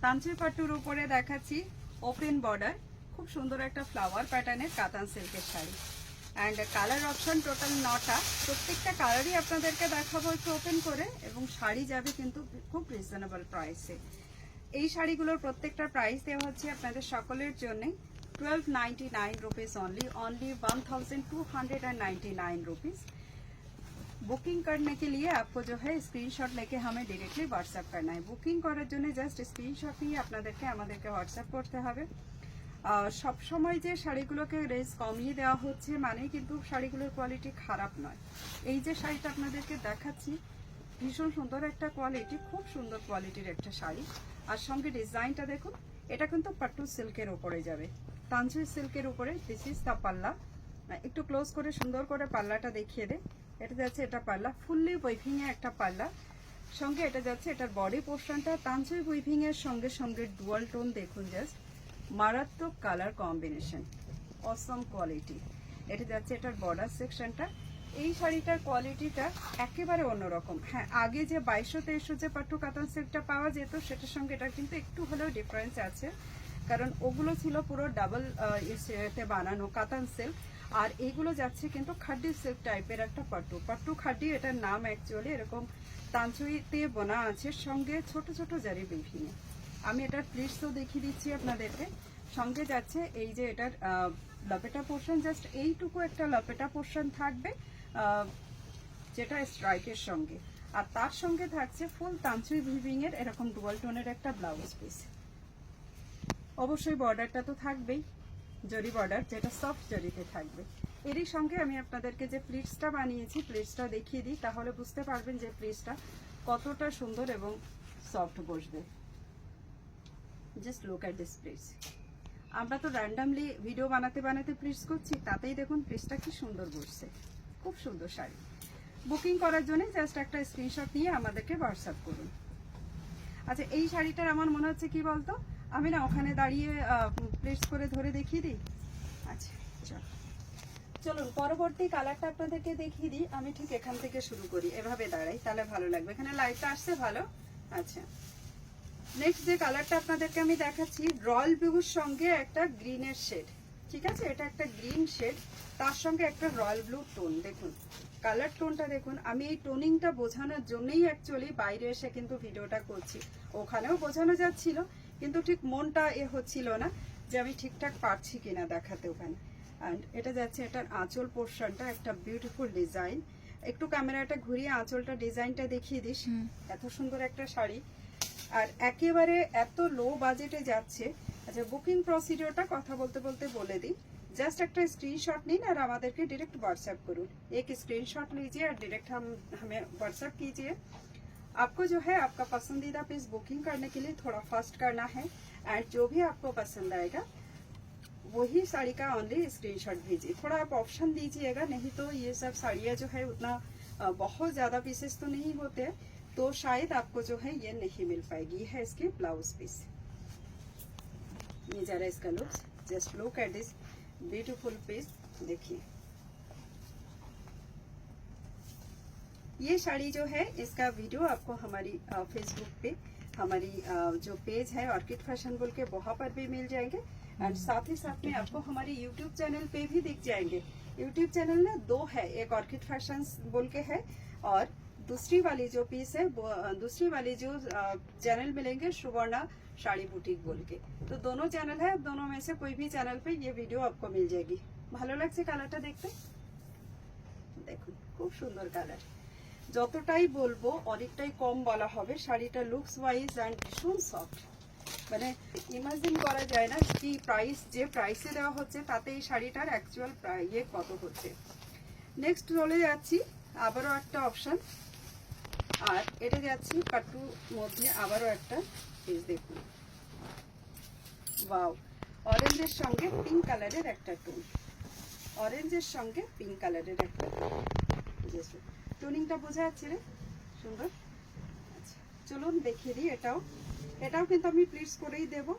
তানচির পাট্টুর উপরে দেখাচ্ছি open border, খুব সুন্দর একটা ফ্লাওয়ার প্যাটার্নের কাতান সিল্কের sari. And colour option total 9টা, প্রত্যেকটা কালারই আপনাদেরকে দেখাবো একটু ওপেন করে, এবং শাড়ি যাবে কিন্তু খুব রিজনেবল প্রাইসে। এই শাড়িগুলোর প্রত্যেকটা প্রাইস দেওয়া হচ্ছে আপনাদের সকলের জন্য 1299 रुपीज़ ओनली 1299 रुपीज़। बुकिंग करने के लिए आपको जो है स्क्रीनशॉट लेके हमें डायरेक्टली व्हाट्सएप करना है। बुकिंग করার জন্য জাস্ট স্ক্রিনশট নিয়ে আপনাদেরকে আমাদেরকে হোয়াটসঅ্যাপ করতে হবে। সব সময় যে শাড়িগুলোকে রেঞ্জ কমিয়ে দেওয়া হচ্ছে মানে কিন্তু শাড়িগুলোর কোয়ালিটি খারাপ নয়। এই যে শাড়িটা আপনাদেরকে দেখাচ্ছি ভীষণ সুন্দর একটা কোয়ালিটি, খুব সুন্দর কোয়ালিটির একটা শাড়ি। আর সঙ্গে ডিজাইনটা দেখুন, এটা কিন্তু পাট্টু সিল্কের উপরে যাবে, তানচির সিল্কের উপরে। দিস ইজ দ্য পাল্লা, একটু ক্লোজ করে সুন্দর করে পাল্লাটা দেখিয়ে দে। এটা যাচ্ছে এটা পাল্লা, ফুললি উইভিং এ একটা পাল্লা, সঙ্গে এটা যাচ্ছে এটার বডি পোর্শনটা তানচির উইভিং এর সঙ্গে সঙ্গে ডুয়াল টোন দেখুন, জাস্ট মারাত্মক কালার কম্বিনেশন, অসম কোয়ালিটি। এটা যাচ্ছে এটার বর্ডার সেকশনটা। এই শাড়িটার কোয়ালিটিটা একেবারে অন্যরকম। হ্যাঁ, আগে যে 2200-2300 যে পাট্টু কাতান সিল্কটা পাওয়া যেত সেটার সঙ্গে এটা কিন্তু একটু হলেও ডিফারেন্স আছে, কারণ ওগুলো ছিল পুরো ডাবল ইসেতে বানানো কাতান সিল্ক, আর এইগুলো যাচ্ছে কিন্তু খাড্ডি সিল্ক টাইপের একটা পাট্টু। পাট্টু খাড্ডি এটার নাম অ্যাকচুয়ালি, এরকম তানচুইতে বোনা আছে, সঙ্গে ছোট ছোট জারি বিভিন্ন। আমি এটার প্লিটসও দেখিয়ে দিচ্ছি আপনাদেরকে। সঙ্গে যাচ্ছে এই যে এটার লপেটা পোর্শন, জাস্ট এইটুকু একটা লপেটা পোর্শন থাকবে যেটা স্ট্রাইকের সঙ্গে, আর তার সঙ্গে থাকছে ফুল তানচুই ভিভিং এর এরকম ডুয়াল টোনের একটা ব্লাউজ পিস। অবশ্যই বর্ডারটা তো থাকবেই, জরি বর্ডার, যেটা সফট জরিতে থাকবে। এরই সঙ্গে আমি আপনাদেরকে যে প্লিটসটা বানিয়েছি প্লিটসটা দেখিয়ে দিই, তাহলে বুঝতে পারবেন যে প্লিটসটা কতটা সুন্দর এবং সফট বসবে। Just look at this pleats. আমরা তো র্যান্ডামলি ভিডিও বানাতে বানাতে প্লিটস করছি, তাতেই দেখুন প্লিটসটা কি সুন্দর বসছে, খুব সুন্দর শাড়ি। বুকিং করার জন্য জাস্ট একটা স্ক্রিনশট নিয়ে আমাদেরকে হোয়াটসঅ্যাপ করুন। আচ্ছা, এই শাড়িটার আমার মনে হচ্ছে কি বলতো, আমি না ওখানে দাঁড়িয়ে প্লেস করে ধরে দেখিয়ে দিই। আচ্ছা চলুন পরবর্তী কালারটা আপনাদেরকে দেখিয়ে দিই। আমি ঠিক এখান থেকে শুরু করি, এভাবে দাঁড়াই, তাহলে ভালো লাগবে, এখানে লাইটটা আসছে ভালো। আচ্ছা, নেক্সট যে কালারটা আপনাদেরকে আমি দেখাচ্ছি রয়্যাল ব্লুর সঙ্গে একটা গ্রিনের শেড, ঠিক আছে, এটা একটা গ্রিন শেড, তার সঙ্গে একটা রয়্যাল ব্লু টোন। দেখুন কালার টোনটা দেখুন। আমি এই টোনিংটা বোঝানোর জন্যই অ্যাকচুয়ালি বাইরে এসে কিন্তু ভিডিওটা করছি, ওখানেও বোঝানো যাচ্ছিল কিন্তু ঠিক মনটা হচ্ছিল না যে আমি ঠিকঠাক পারছি কিনা দেখাতে ওখানে। অ্যান্ড এটা যাচ্ছে এটার আঁচল পোর্শনটা, একটা বিউটিফুল ডিজাইন। একটু ক্যামেরাটা ঘুরিয়ে আঁচলটা ডিজাইনটা দেখিয়ে দিস, এত সুন্দর একটা শাড়ি, আর একেবারে এত লো বাজেটে যাচ্ছে। আচ্ছা, বুকিং প্রসিডিওরটা কথা বলতে বলতে বলে দিই। जस्ट एक स्क्रीनशॉट নিন আর আমাদেরকে डायरेक्ट व्हाट्सएप करूँ। एक स्क्रीनशॉट लीजिए और डायरेक्ट हमें व्हाट्सएप कीजिए। आपको जो है आपका पसंदीदा पीस बुकिंग करने के लिए थोड़ा फास्ट करना है, एंड जो भी आपको पसंद आएगा वही साड़ी का ओनली स्क्रीनशॉट भेजिए। थोड़ा आप ऑप्शन दीजिएगा, नहीं तो ये सब साड़ियाँ जो है उतना बहुत ज़्यादा पीसेस तो नहीं होते, तो शायद आपको जो है ये नहीं मिल पाएगी। ये है इसकी ब्लाउज पीस, ये जरा इसका look, just look at this beautiful piece. देखिए ये साड़ी जो है इसका वीडियो आपको हमारी फेसबुक पे हमारी जो पेज है ऑर्किड फैशन बोल के वहाँ पर भी मिल जाएंगे, एंड साथ ही साथ में आपको हमारी यूट्यूब चैनल पे भी दिख जाएंगे। यूट्यूब चैनल ना दो है, एक ऑर्किड फैशन बोल के है और दूसरी वाली जो पीस है दूसरी वाली जो चैनल मिलेंगे सुवर्णा साड़ी बुटीक बोल के। तो दोनों चैनल है, दोनों में से कोई भी चैनल पे ये वीडियो आपको मिल जाएगी। ভালো লাগছে কালারটা দেখতে, দেখুন খুব সুন্দর কালার। যতটাই বলবো অনেকটাই কম বলা হবে। শাড়িটা লুকস ওয়াইজ এন্ড ভীষণ সফট, মানে ইমাজিন করা যায় না কি প্রাইস, যে প্রাইসে দেওয়া হচ্ছে তাতে এই শাড়িটার অ্যাকচুয়াল ইয়ে কত হচ্ছে। নেক্সট চলে যাচ্ছি আবারও একটা অপশন, আর এটা যাচ্ছি পাট্টুর মধ্যে আবারও একটা পিস। দেখুন ওয়াও, অরেঞ্জের সঙ্গে পিঙ্ক কালারের একটা টোন, অরেঞ্জের সঙ্গে পিঙ্ক কালারের একটা টোনিংটা বোঝা যাচ্ছে রে, সুন্দর। আচ্ছা চলুন দেখিয়ে দিই। এটাও কিন্তু আমি প্লিটস করেই দেবো,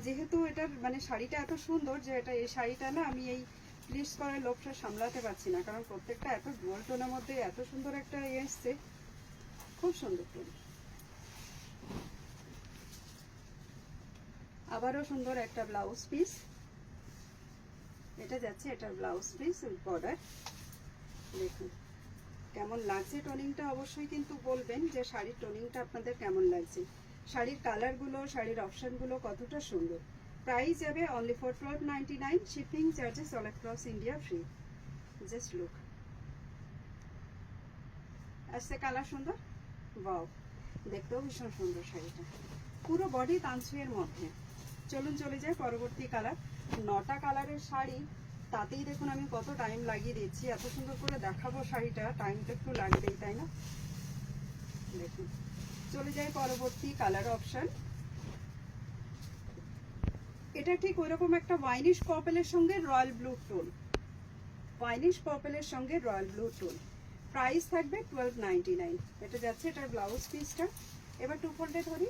যেহেতু এটার মানে শাড়িটা এত সুন্দর যে এটা এই শাড়িটা না আমি এই প্লিটস করার লোভটা সামলাতে পারছি না, কারণ প্রত্যেকটা এত ডুয়াল টোনের মধ্যে এত সুন্দর একটা এসছে, খুব সুন্দর টোন। আবারও সুন্দর একটা ব্লাউজ পিস, এটা যাচ্ছে এটার ব্লাউজ পিস বর্ডার। দেখুন কেমন লাগছে টোনিংটা, অবশ্যই কিন্তু বলবেন যে শাড়ির টোনিংটা আপনাদের কেমন লাগছে, শাড়ির কালারগুলো, শাড়ির অপশানগুলো কতটা সুন্দর। প্রাইস যাবে only for 1299, shipping charges all across India free. Just look, আসছে কালার সুন্দর, ওয়াও, দেখতেও ভীষণ সুন্দর শাড়িটা, পুরো বডি তানসুয়ের মধ্যে। চলুন চলে যাই পরবর্তী কালার। 9টা কালারের শাড়ি, তাতেই দেখুন আমি কত টাইম লাগিয়ে দিচ্ছি, এত সুন্দর করে দেখাবো শাড়িটা, টাইম তো একটু লাগবেই তাই না। দেখুন চলে যাই পরবর্তী কালার অপশন। এটা ঠিক ওইরকম একটা ওয়াইনিশ পার্পলের সঙ্গে রয়্যাল ব্লু টোন, ওয়াইনিশ পার্পলের সঙ্গে রয়্যাল ব্লু টোন। প্রাইস থাকবে 1299। এটা যাচ্ছে এটার ব্লাউজ পিসটা। এবার টু ফোল্ডে ধরি,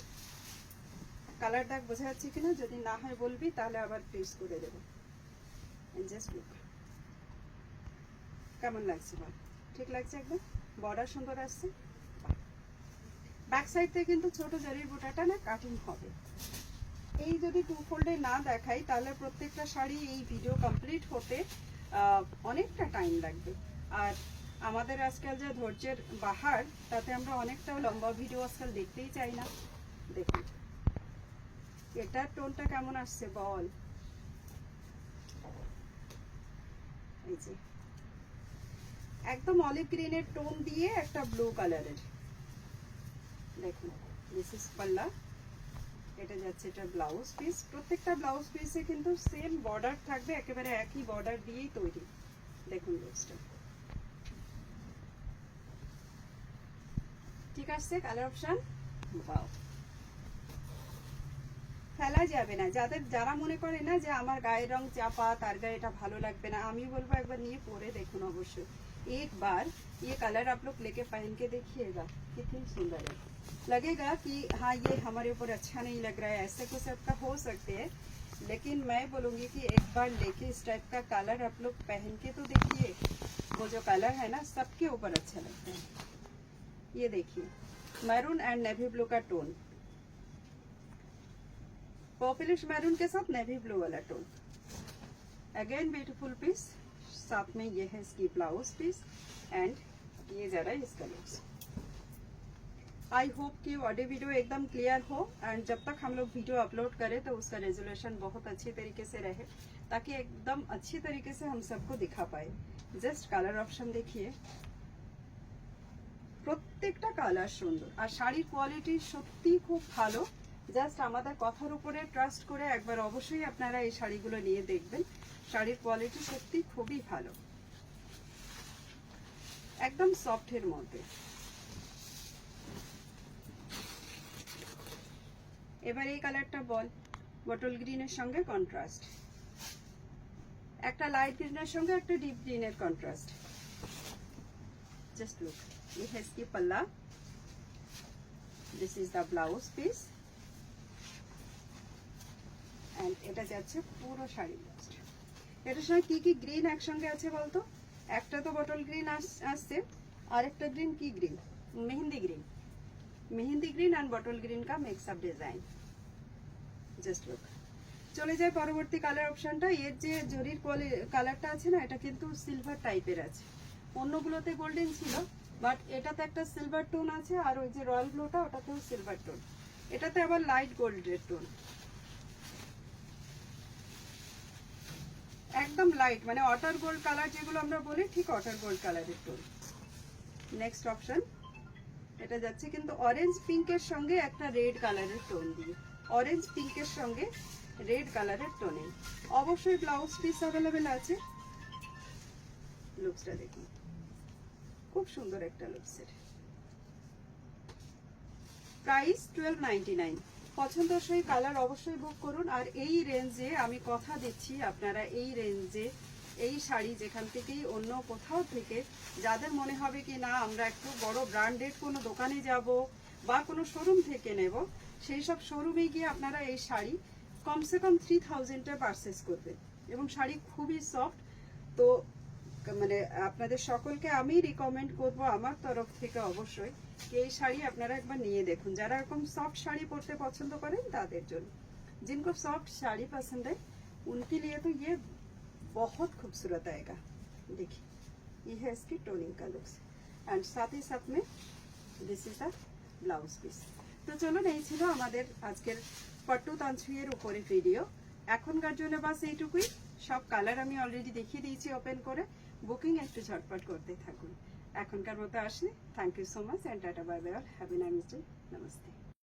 কালার দাগ বোঝা যাচ্ছে কিনা, যদি না হয় বলবি তাহলে আবার প্রেস করে দেবো। জাস্ট লুক, কেমন লাগছে বল, ঠিক লাগছে একদম, বর্ডার সুন্দর আসছে। ব্যাক সাইড থেকে কিন্তু ছোট জরির বুটাটা না কাটিং হবে। এই যদি টু ফোল্ডে না দেখাই তাহলে প্রত্যেকটা শাড়ি এই ভিডিও কমপ্লিট হতে অনেকটা টাইম লাগবে, আর আমাদের আজকাল যে ধৈর্যের বাহার, তাতে আমরা অনেকটা লম্বা ভিডিও আজকাল দেখতেই চাই না। দেখুন এটার টোনটা কেমন আসছে বল, এই যে একদম অলিভ গ্রিনের টোন দিয়ে একটা ব্লু কালারের। দেখুন দিস ইজ পাল্লা, এটা যাচ্ছে এটা ব্লাউজ পিস। প্রত্যেকটা ব্লাউজ পিসে কিন্তু সেম বর্ডার থাকবে, একেবারে একই বর্ডার দিয়েই তৈরি। দেখুন ব্লাউজটা ঠিক আছে, কালার অপশন ওয়াও, ফেলা যাবে না। যারা মনে করে না যে আমার গায়ের রং চাপা, তার গায়ে এটা ভালো লাগবে না, আমি বলবো একবার নিয়ে পরে দেখুন অবশ্যই। एक बार ये कलर आप लोग लेके पहन के देखिएगा, कितनी सुंदर है, लगेगा कि हाँ ये हमारे ऊपर अच्छा नहीं लग रहा है, ऐसे कुछ आपका हो सकते हैं, लेकिन मैं बोलूँगी कि एक बार लेके इस टाइप का कलर आप लोग पहन के तो देखिए, वो जो कलर है ना सबके ऊपर अच्छा लगता है। ये देखिए मैरून एंड नेवी ब्लू का टोन, पर्पलिश मैरून के साथ नेवी ब्लू वाला टोन। अगेन ब्यूटीफुल पीस, साथ में ये है इसकी ब्लाउज पीस एंड ये जरा इसका लुक्स। आई होप कि ऑडियो वीडियो एकदम क्लियर हो, एंड जब तक हम लोग वीडियो अपलोड करें तो उसका रेजोल्यूशन बहुत अच्छी तरीके से रहे, ताकि एकदम अच्छी तरीके से हम सबको दिखा पाए। जस्ट कलर ऑप्शन देखिए, প্রত্যেকটা কালার সুন্দর, আর শাড়ির কোয়ালিটি সত্যি খুব ভালো। জাস্ট আমাদের কথার উপরে ট্রাস্ট করে একবার অবশ্যই আপনারা এই শাড়িগুলো নিয়ে দেখবেন, শাড়ির কোয়ালিটি সত্যি খুবই ভালো, একদম সফটের মধ্যে। এবার এই কালারটা বল, বটল গ্রিনের সঙ্গে কন্ট্রাস্ট, একটা লাইট গ্রিনের সঙ্গে একটা ডিপ গ্রিনের কন্ট্রাস্ট। জাস্ট লুক, ये है इसकी पल्ला, this is the blouse piece and এটা যাচ্ছে পুরো শাড়ি ব্লাউজ। এটার সঙ্গে কি কি গ্রিন একসঙ্গে আছে বলতো, একটা তো বটল গ্রিন আসছে, আর একটা গ্রিন কি green, mehndi green, mehndi green and bottle green का mix up design. Just look, চলে যায় পরবর্তী কালার অপশনটা। এর যে জরির কালারটা আছে না, এটা কিন্তু সিলভার টাইপের আছে, অন্যগুলোতে গোল্ডেন ছিল, বাট এটাতে একটা সিলভার টোন আছে, আর ওই যে রয়্যাল ব্লুটা ওটাতেও সিলভার টোন, এটাতে আবার লাইট গোল্ডের টোন, একদম লাইট, মানে ওয়াটার গোল্ড কালার যেগুলো আমরা বলি, ঠিক ওয়াটার গোল্ড কালারের টোন। নেক্সট অপশন, এটা যাচ্ছে কিন্তু অরেঞ্জ পিঙ্কের সঙ্গে একটা রেড কালারের টোন দিয়ে, অরেঞ্জ পিঙ্কের সঙ্গে রেড কালারের টোনে। অবশ্যই ব্লাউজ পিস অ্যাভেলেবেল আছে। লুকসটা দেখুন, খুব সুন্দর একটা লুকসের। প্রাইস 1299। পছন্দসই কালার অবশ্যই বুক করুন। আর এই রেঞ্জে আমি কথা দিচ্ছি, আপনারা এই রেঞ্জে এই শাড়ি যেখান থেকেই অন্য কোথাও থেকে যাদের মনে হবে কি না আমরা একটু বড় ব্র্যান্ডেড কোনো দোকানে যাব বা কোনো শোরুম থেকে নেব, সেই সব শোরুমে গিয়ে আপনারা এই শাড়ি কমসে কম 3000-এ পারচেস করবেন, এবং শাড়ি খুবই সফট। তো মানে আপনাদের সকলকে আমি রিকমেন্ড করব আমার তরফ থেকে অবশ্যই এই শাড়ি আপনারা একবার নিয়ে দেখুন, যারা এরকম সফট শাড়ি পরতে পছন্দ করেন তাদের জন্য। जिनको सॉफ्ट साड़ी पसंद है उनके लिए तो ये बहुत खूबसूरत आएगा। देखिए ये है इसकी टोनिंग का लुक्स एंड साथ ही साथ में this is the blouse piece. তো চলুন এই ছিল আমাদের আজকের পট্টু তানছুইয়ের উপরে ভিডিও। এখনকার জন্য বাস এইটুকুই। সব কালার আমি অলরেডি দেখিয়ে দিয়েছি ওপেন করে। বুকিং একটু ঝটপট করতে থাকুন। এখনকার মতো আসি। Thank you so much and tata bye bye. Have a nice day. Namaste.